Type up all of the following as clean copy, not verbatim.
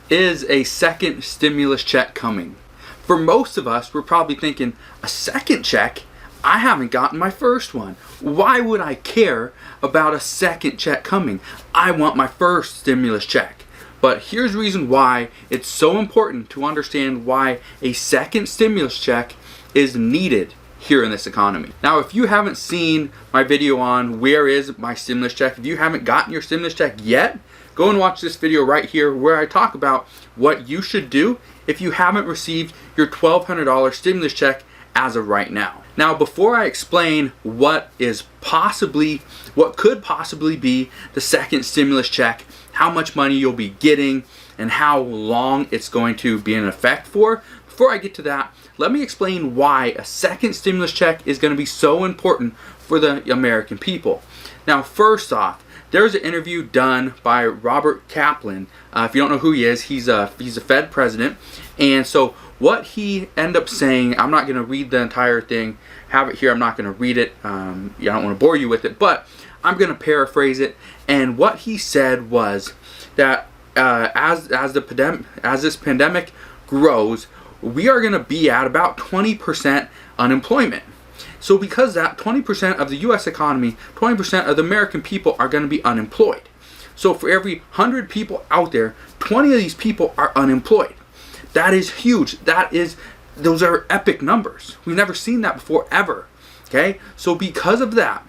Is a second stimulus check coming? For most of us, we're probably thinking, a second check? I haven't gotten my first one. Why would I care about a second check coming? I want my first stimulus check. But here's the reason why it's so important to understand why a second stimulus check is needed here in this economy. Now, if you haven't seen my video on where is my stimulus check, if you haven't gotten your stimulus check yet, go and watch this video right here where I talk about what you should do if you haven't received your $1,200 stimulus check as of right now. Now, before I explain what could possibly be the second stimulus check, how much money you'll be getting, and how long it's going to be in effect for, before I get to that, let me explain why a second stimulus check is going to be so important for the American people. Now, first off, there's an interview done by Robert Kaplan. If you don't know who he is, he's a Fed president. And so what he ended up saying, I'm not going to read the entire thing, have it here, I'm not going to read it. I don't want to bore you with it, but I'm going to paraphrase it. And what he said was that as this pandemic grows, we are going to be at about 20% unemployment. So because that 20% of the U.S. economy, 20% of the American people are going to be unemployed. So for every 100 people out there, 20 of these people are unemployed. That is huge. Those are epic numbers. We've never seen that before, ever. Okay? So because of that,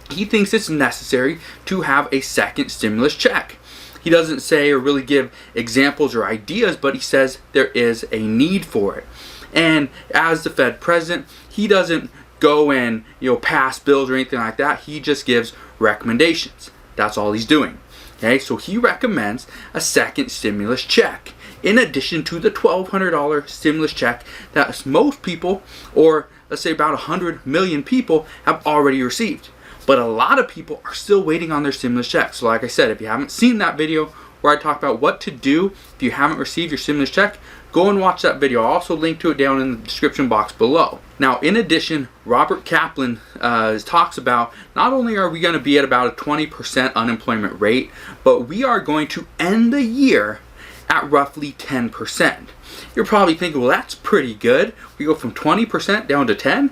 he thinks it's necessary to have a second stimulus check. He doesn't say or really give examples or ideas, but he says there is a need for it. And as the Fed president, he doesn't go and pass bills or anything like that. He just gives recommendations. That's all he's doing. Okay, so he recommends a second stimulus check in addition to the $1,200 stimulus check that most people, or let's say about 100 million people, have already received. But a lot of people are still waiting on their stimulus check. So like I said, if you haven't seen that video where I talk about what to do if you haven't received your stimulus check, go and watch that video. I'll also link to it down in the description box below. Now, in addition, Robert Kaplan talks about not only are we going to be at about a 20% unemployment rate, but we are going to end the year at roughly 10%. You're probably thinking, well, that's pretty good. We go from 20% down to 10?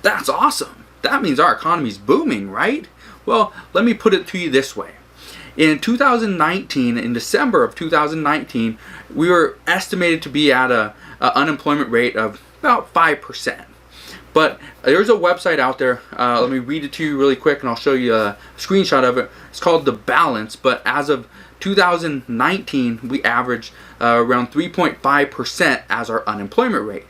That's awesome. That means our economy's booming, right? Well, let me put it to you this way. In 2019, in December of 2019, we were estimated to be at a unemployment rate of about 5%. But there's a website out there, let me read it to you really quick and I'll show you a screenshot of it. It's called The Balance, but as of 2019, we averaged around 3.5% as our unemployment rate.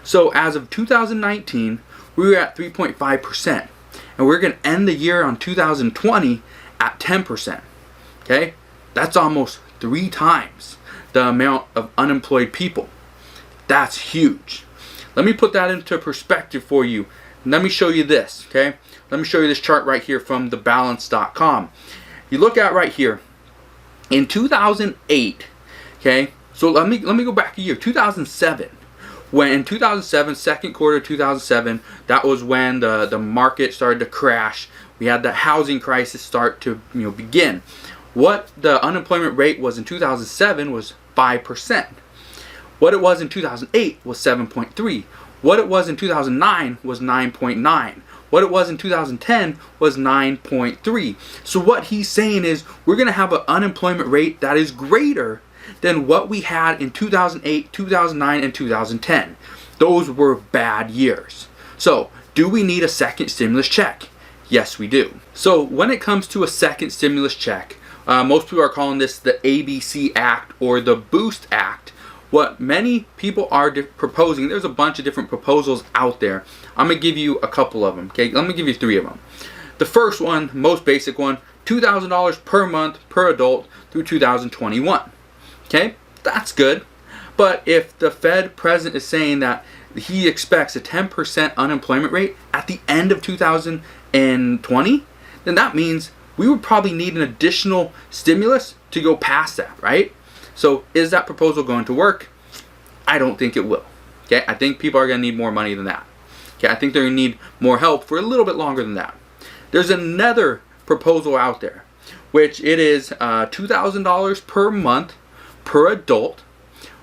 So as of 2019, we were at 3.5%. And we're going to end the year on 2020 at 10%. Okay? That's almost 3 times the amount of unemployed people. That's huge. Let me put that into perspective for you. Let me show you this, okay? Let me show you this chart right here from thebalance.com. You look at right here. In 2008, okay? So let me go back a year, 2007. When in 2007, second quarter of 2007, that was when the market started to crash. We had the housing crisis start to begin. What the unemployment rate was in 2007 was 5%. What it was in 2008 was 7.3. What it was in 2009 was 9.9. What it was in 2010 was 9.3. So what he's saying is we're going to have an unemployment rate that is greater than what we had in 2008, 2009, and 2010. Those were bad years. So, do we need a second stimulus check? Yes, we do. So, when it comes to a second stimulus check, most people are calling this the ABC Act or the Boost Act. What many people are proposing, there's a bunch of different proposals out there. I'm going to give you a couple of them. Okay, let me give you 3 of them. The first one, most basic one, $2,000 per month per adult through 2021. Okay, that's good. But if the Fed president is saying that he expects a 10% unemployment rate at the end of 2020, then that means we would probably need an additional stimulus to go past that, right? So is that proposal going to work? I don't think it will. Okay, I think people are going to need more money than that. Okay, I think they're going to need more help for a little bit longer than that. There's another proposal out there, which it is $2,000 per month per adult,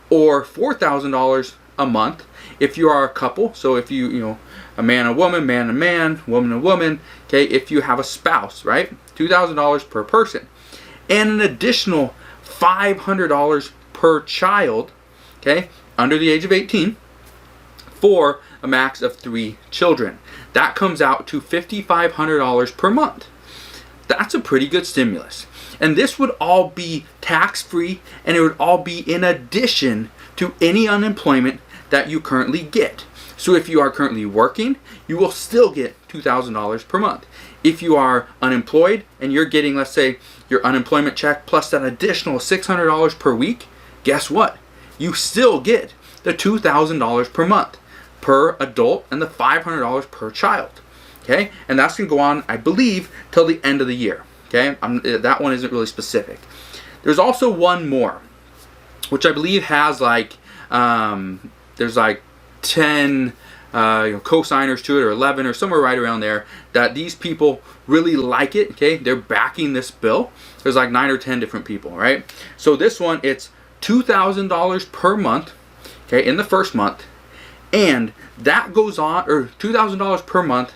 or $4,000 a month if you are a couple. So if you a man and a man, woman and woman, okay, if you have a spouse, right? $2,000 per person. And an additional $500 per child, okay, under the age of 18, for a max of 3 children. That comes out to $5,500 per month. That's a pretty good stimulus. And this would all be tax-free, and it would all be in addition to any unemployment that you currently get. So if you are currently working, you will still get $2,000 per month. If you are unemployed and you're getting, let's say, your unemployment check plus that additional $600 per week, guess what? You still get the $2,000 per month per adult and the $500 per child. Okay, and that's going to go on, I believe, till the end of the year. Okay, that one isn't really specific. There's also one more, which I believe has there's like 10 co-signers to it, or 11, or somewhere right around there, that these people really like it. Okay, they're backing this bill. There's like 9 or 10 different people, right? So this one, it's $2,000 per month, okay, in the first month, and that goes on, or $2,000 per month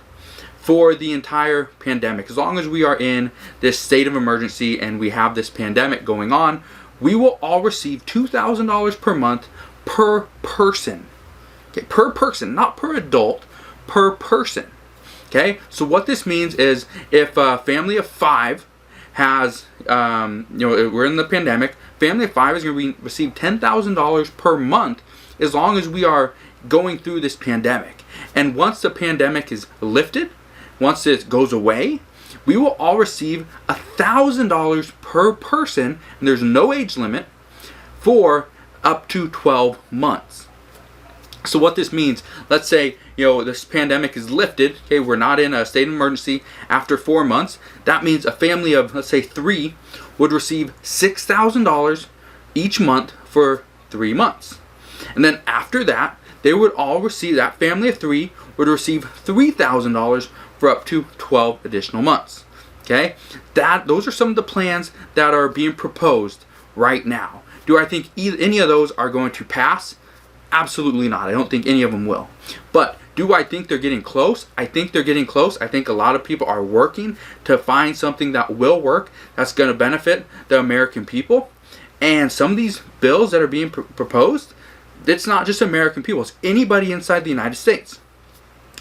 for the entire pandemic. As long as we are in this state of emergency and we have this pandemic going on, we will all receive $2,000 per month per person. Okay, per person, not per adult, per person. Okay, so what this means is if a family of 5 has, we're in the pandemic, family of 5 is going to receive $10,000 per month as long as we are going through this pandemic. And once the pandemic is lifted, once it goes away, we will all receive $1,000 per person, and there's no age limit, for up to 12 months. So what this means, let's say, this pandemic is lifted, okay, we're not in a state of emergency after 4 months. That means a family of, let's say, 3 would receive $6,000 each month for 3 months. And then after that, they would all receive, that family of 3 would receive $3,000 for up to 12 additional months. Okay? Those are some of the plans that are being proposed right now. Do I think any of those are going to pass? Absolutely not. I don't think any of them will. But do I think they're getting close? I think they're getting close. I think a lot of people are working to find something that will work, that's going to benefit the American people. And some of these bills that are being proposed, it's not just American people. It's anybody inside the United States.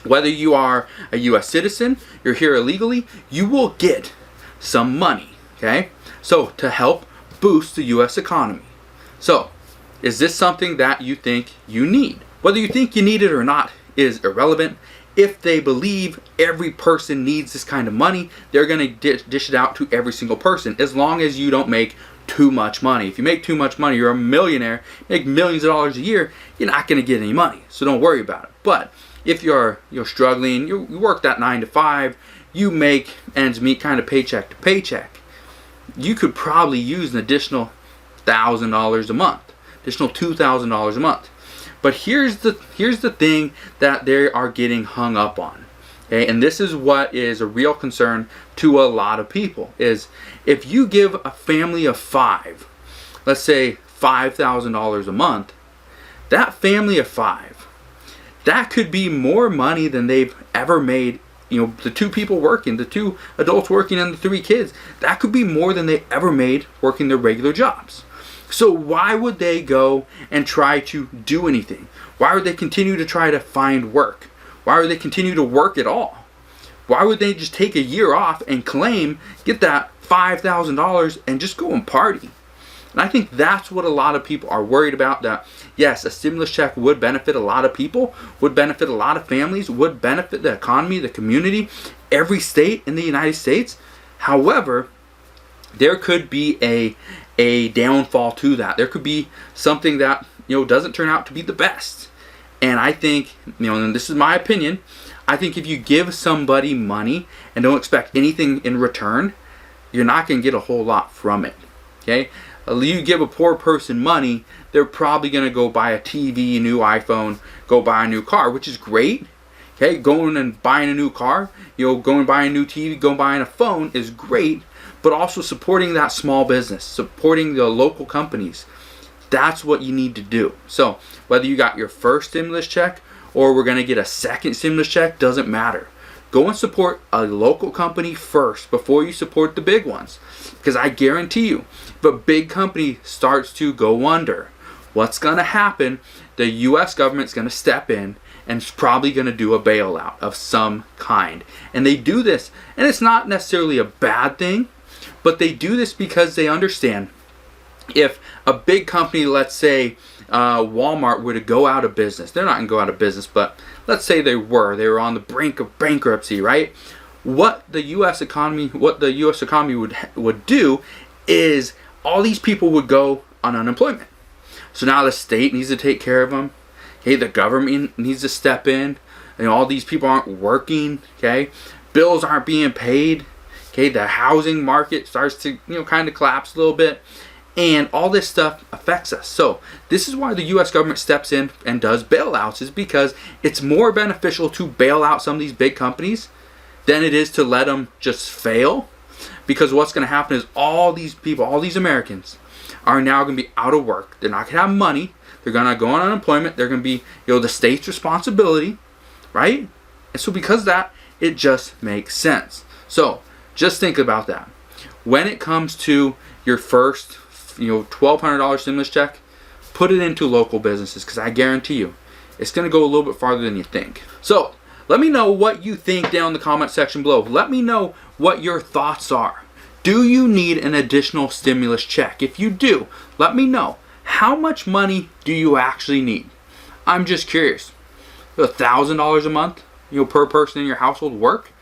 Whether you are a U.S. citizen, you're here illegally, you will get some money. Okay? So to help boost the U.S. economy. So, is this something that you think you need? Whether you think you need it or not is irrelevant. If they believe every person needs this kind of money, they're going to dish it out to every single person, as long as you don't make too much money. If you make too much money, you're a millionaire, make millions of dollars a year, you're not going to get any money. So don't worry about it. But if you're struggling, you work that 9 to 5, you make ends meet kind of paycheck to paycheck, you could probably use an additional $1,000 a month. Additional $2,000 a month. But here's the thing that they are getting hung up on. Okay? And this is what is a real concern to a lot of people, is if you give a family of 5, let's say $5,000 a month, that family of 5, that could be more money than they've ever made. The 2 people working, the 2 adults working, and the 3 kids, that could be more than they ever made working their regular jobs. So why would they go and try to do anything? Why would they continue to try to find work? Why would they continue to work at all? Why would they just take a year off and get that $5,000 and just go and party? And I think that's what a lot of people are worried about, that yes, a stimulus check would benefit a lot of people, would benefit a lot of families, would benefit the economy, the community, every state in the United States. However, there could be a downfall to that. There could be something that doesn't turn out to be the best. And I think, and this is my opinion, I think if you give somebody money and don't expect anything in return, you're not going to get a whole lot from it. Okay? You give a poor person money, they're probably going to go buy a TV, a new iPhone, go buy a new car, which is great. Okay? Going and buying a new car, going and buying a new TV, going and buying a phone is great. But also supporting that small business, supporting the local companies, That's what you need to do. So whether you got your first stimulus check or we're going to get a second stimulus check, doesn't matter. Go and support a local company first before you support the big ones. Because I guarantee you, if a big company starts to go under, what's going to happen? The U.S. government's going to step in and it's probably going to do a bailout of some kind. And they do this, and it's not necessarily a bad thing, but they do this because they understand if a big company, let's say Walmart, were to go out of business, they're not going to go out of business, but let's say they were on the brink of bankruptcy, right? What the U.S. economy would do is all these people would go on unemployment. So now the state needs to take care of them. Okay, the government needs to step in. And all these people aren't working. Okay, bills aren't being paid. Okay, the housing market starts to kind of collapse a little bit, and all this stuff affects us. So this is why the U.S. government steps in and does bailouts, is because it's more beneficial to bail out some of these big companies than it is to let them just fail. Because what's going to happen is all these people, all these Americans, are now going to be out of work. They're not going to have money. They're going to go on unemployment. They're going to be, the state's responsibility, right? And so because of that, it just makes sense. So just think about that. When it comes to your first, $1,200 stimulus check, put it into local businesses, because I guarantee you, it's going to go a little bit farther than you think. So let me know what you think down in the comment section below. Let me know what your thoughts are. Do you need an additional stimulus check? If you do, let me know. How much money do you actually need? I'm just curious. $1,000 a month, per person in your household work?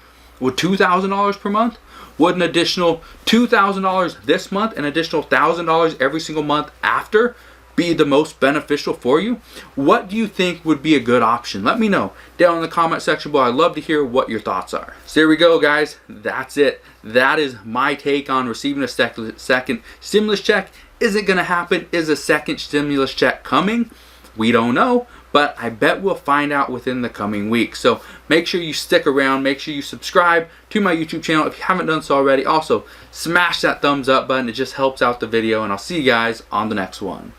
Would $2,000 per month? Would an additional $2,000 this month, an additional $1,000 every single month after, be the most beneficial for you? What do you think would be a good option? Let me know down in the comment section below. I'd love to hear what your thoughts are. So there we go, guys. That's it. That is my take on receiving a second stimulus check. Is it going to happen? Is a second stimulus check coming? We don't know, but I bet we'll find out within the coming weeks. So make sure you stick around. Make sure you subscribe to my YouTube channel if you haven't done so already. Also, smash that thumbs up button. It just helps out the video, and I'll see you guys on the next one.